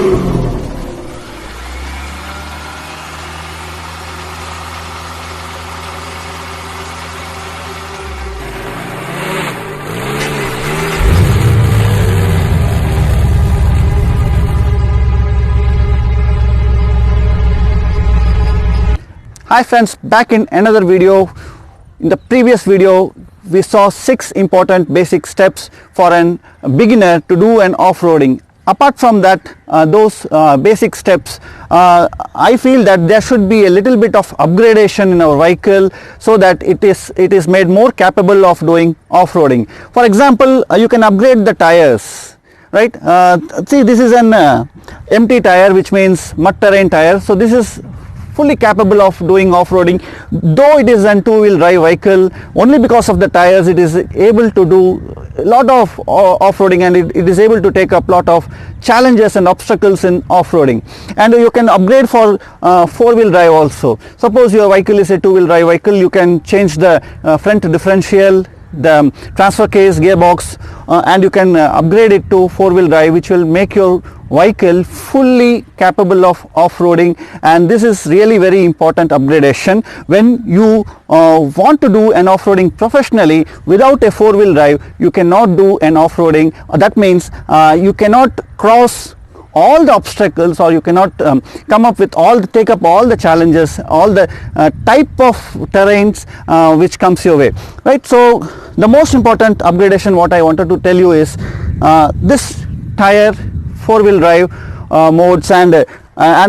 Hi friends, back in another video. In the previous video we saw 6 important basic steps for a beginner to do an off-roading. Apart from that, those basic steps, I feel that there should be a little bit of upgradation in our vehicle so that it is made more capable of doing off-roading. For example, you can upgrade the tires, right? See, this is an empty tire, which means mud terrain tire. So this is fully capable of doing off-roading, though it is a two-wheel drive vehicle. Only because of the tires it is able to do a lot of off-roading, and it is able to take up a lot of challenges and obstacles in off-roading. And you can upgrade for four-wheel drive also. Suppose your vehicle is a two-wheel drive vehicle, you can change the front differential, the transfer case, gearbox, and you can upgrade it to four-wheel drive, which will make your vehicle fully capable of off-roading. And this is really very important upgradation when you want to do an off-roading professionally. Without a four-wheel drive you cannot do an off-roading. That means you cannot cross all the obstacles, or you cannot take up all the challenges, all the type of terrains which comes your way, right? So the most important upgradation what I wanted to tell you is this tire, four-wheel drive modes, and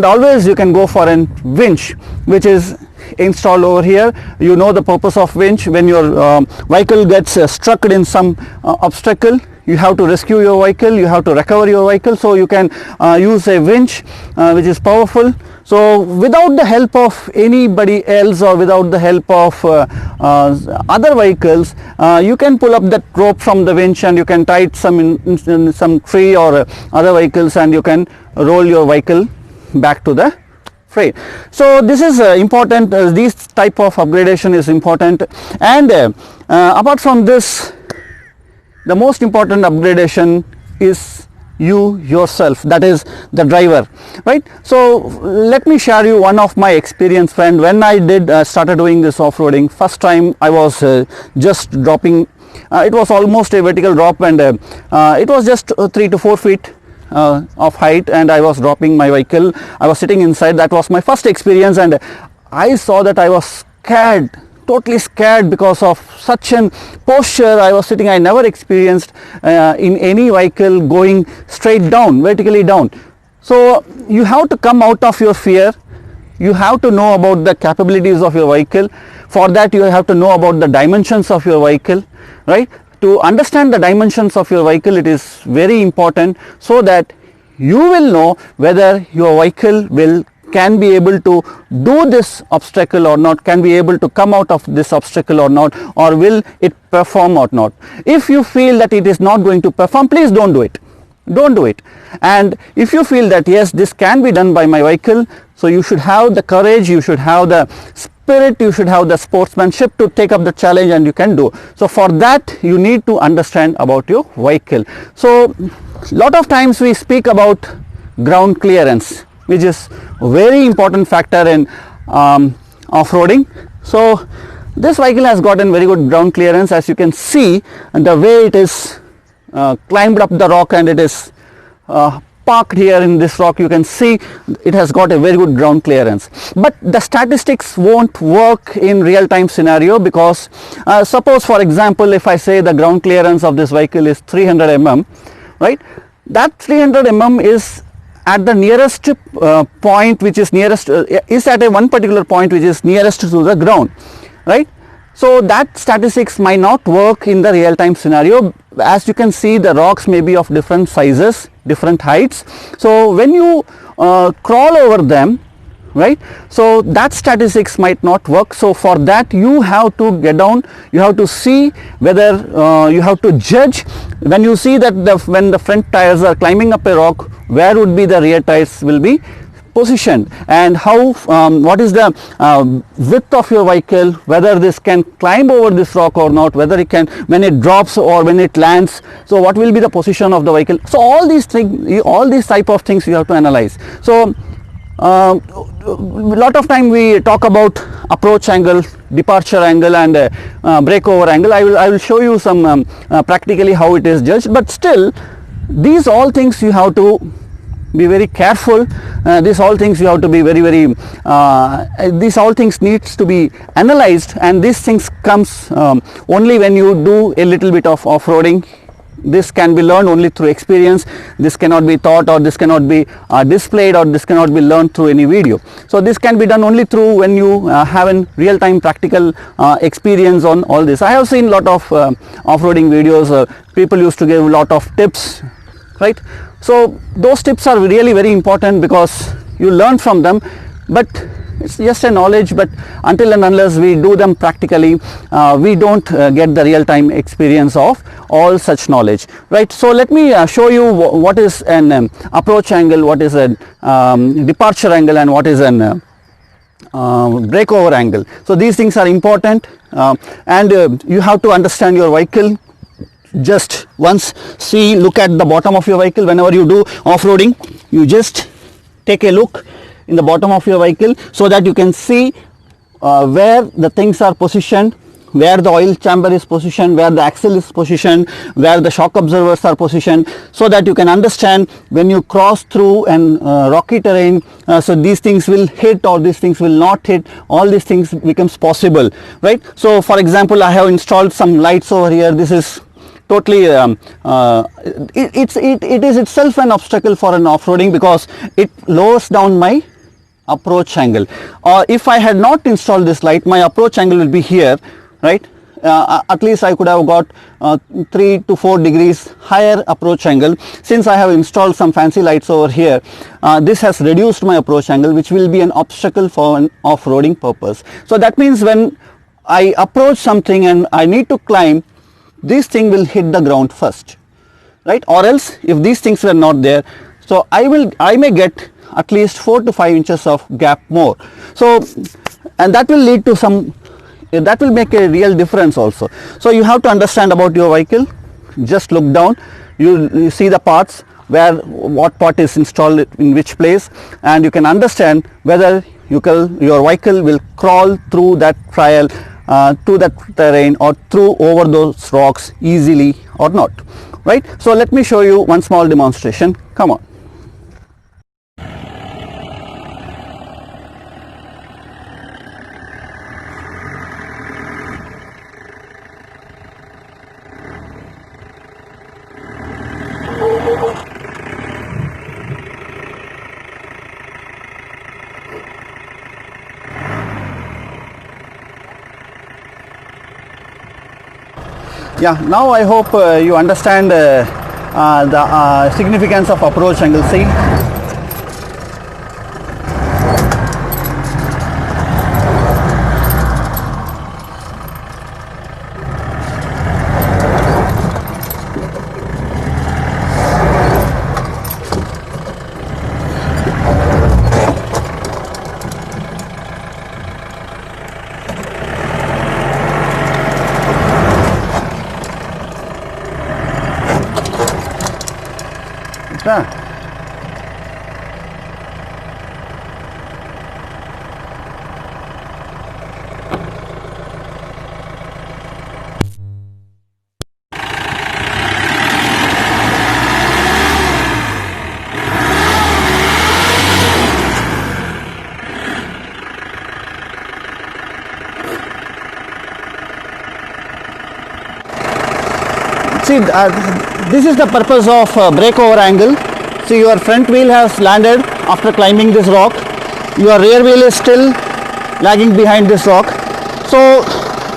always you can go for a winch which is installed over here. You know the purpose of winch. When your vehicle gets struck in some obstacle, you have to rescue your vehicle, you have to recover your vehicle, so you can use a winch which is powerful. So without the help of anybody else, or without the help of other vehicles, you can pull up that rope from the winch and you can tie it in some tree or other vehicles, and you can roll your vehicle back to the frame. So this is important. This type of upgradation is important. And apart from this, the most important upgradation is you yourself, that is the driver, right? So let me share you one of my experience, friend. When I started doing this off-roading, first time I was just dropping, it was almost a vertical drop, and it was just 3 to 4 feet of height, and I was dropping my vehicle. I was sitting inside. That was my first experience, and I saw that I was scared, totally scared, because of such an posture I was sitting. I never experienced in any vehicle going straight down, vertically down. So you have to come out of your fear. You have to know about the capabilities of your vehicle. For that you have to know about the dimensions of your vehicle, right? To understand the dimensions of your vehicle, it is very important, so that you will know whether your vehicle can be able to do this obstacle or not, can be able to come out of this obstacle or not, or will it perform or not. If you feel that it is not going to perform, please don't do it. Don't do it. And if you feel that yes, this can be done by my vehicle, so you should have the courage, you should have the spirit, you should have the sportsmanship to take up the challenge, and you can do. So for that you need to understand about your vehicle. So lot of times we speak about ground clearance, which is a very important factor in off-roading. So this vehicle has gotten very good ground clearance, as you can see, and the way it is climbed up the rock, and it is parked here in this rock, you can see it has got a very good ground clearance. But the statistics won't work in real-time scenario, because suppose, for example, if I say the ground clearance of this vehicle is 300 mm, right? That 300 mm is at the nearest point, which is nearest is at a one particular point which is nearest to the ground, right? So that statistics might not work in the real-time scenario. As you can see, the rocks may be of different sizes, different heights. So when you crawl over them, right, so that statistics might not work. So for that you have to get down, you have to see whether you have to judge, when you see that when the front tires are climbing up a rock, where would be the rear tires will be positioned and how what is the width of your vehicle, whether this can climb over this rock or not, whether it can when it drops or when it lands, so what will be the position of the vehicle. So all these things, all these type of things you have to analyze. So a lot of time we talk about approach angle, departure angle and breakover angle. I will show you some practically how it is judged, but still these all things you have to be very careful. These all things you have to be very these all things needs to be analyzed, and these things comes only when you do a little bit of off-roading. This can be learned only through experience. This cannot be taught, or this cannot be displayed, or this cannot be learned through any video. So this can be done only through when you have a real-time practical experience on all this. I have seen a lot of off-roading videos. People used to give a lot of tips, right? So those tips are really very important because you learn from them, but it's just a knowledge. But until and unless we do them practically, we don't get the real-time experience of all such knowledge, right? So let me show you what is an approach angle, what is a departure angle, and what is an breakover angle. So these things are important, and you have to understand your vehicle. Just once look at the bottom of your vehicle. Whenever you do off-roading, you just take a look in the bottom of your vehicle so that you can see where the things are positioned, where the oil chamber is positioned, where the axle is positioned, where the shock absorbers are positioned, so that you can understand when you cross through an rocky terrain, so these things will hit or these things will not hit. All these things becomes possible, right? So for example, I have installed some lights over here. This is totally it is itself an obstacle for an off-roading because it lowers down my approach angle. Or if I had not installed this light, my approach angle will be here, right? At least I could have got 3 to 4 degrees higher approach angle. Since I have installed some fancy lights over here, this has reduced my approach angle, which will be an obstacle for an off-roading purpose. So that means when I approach something and I need to climb, this thing will hit the ground first, right? Or else if these things were not there, so I may get at least 4 to 5 inches of gap more. So, and that will lead to some, that will make a real difference also. So you have to understand about your vehicle. Just look down, you see the parts, where what part is installed in which place, and you can understand whether your vehicle will crawl through that trial, to that terrain or through over those rocks easily or not, right? So let me show you one small demonstration. Come on. Yeah, now I hope you understand the significance of approach angle. See, see, this is the purpose of breakover angle. See, your front wheel has landed after climbing this rock. Your rear wheel is still lagging behind this rock. So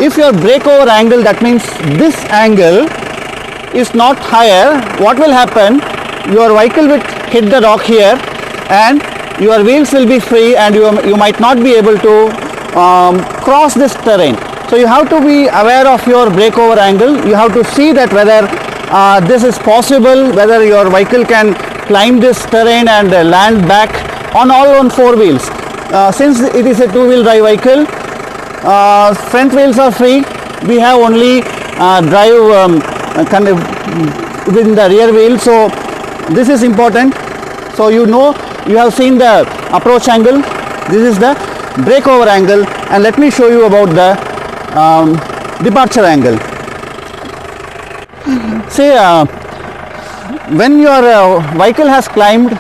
if your breakover angle, that means this angle is not higher, what will happen? Your vehicle will hit the rock here and your wheels will be free, and you might not be able to cross this terrain. So you have to be aware of your breakover angle. You have to see that whether this is possible, whether your vehicle can climb this terrain and land back, on all on four wheels. Since it is a two-wheel drive vehicle, front wheels are free. We have only drive kind of within the rear wheel, so this is important. So you have seen the approach angle, this is the breakover angle, and let me show you about the departure angle. Say when your vehicle has climbed,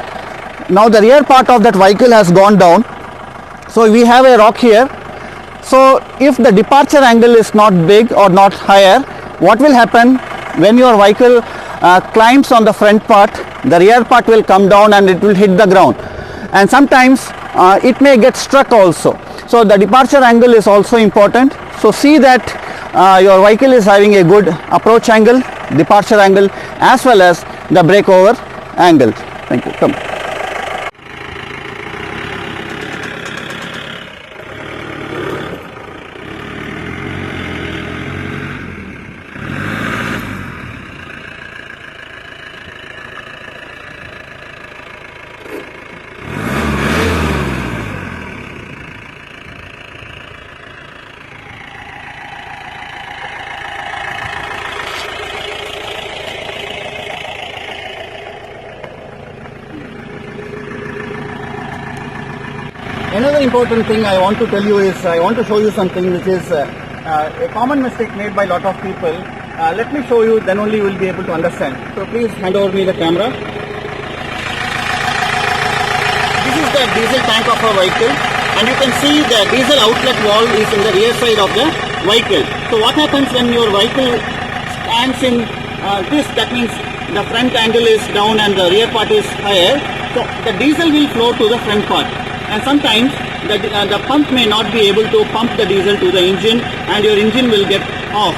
now the rear part of that vehicle has gone down, so we have a rock here. So if the departure angle is not big or not higher, what will happen when your vehicle climbs on the front part, the rear part will come down and it will hit the ground, and sometimes it may get struck also. So the departure angle is also important. So see that your vehicle is having a good approach angle, departure angle, as well as the breakover angle. Thank you. Come. Another important thing I want to tell you is, I want to show you something which is a common mistake made by a lot of people. Let me show you, then only you will be able to understand. So please hand over me the camera. This is the diesel tank of a vehicle, and you can see the diesel outlet valve is in the rear side of the vehicle. So what happens when your vehicle stands in this, that means the front angle is down and the rear part is higher. So the diesel will flow to the front part, and sometimes the pump may not be able to pump the diesel to the engine, and your engine will get off.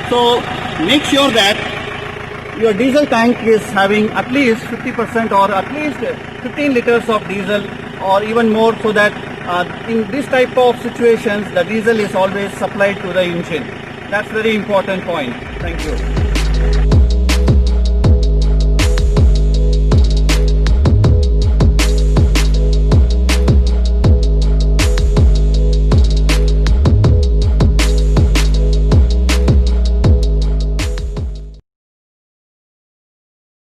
So make sure that your diesel tank is having at least 50% or at least 15 liters of diesel or even more, so that in this type of situations the diesel is always supplied to the engine. That's very important point. Thank you.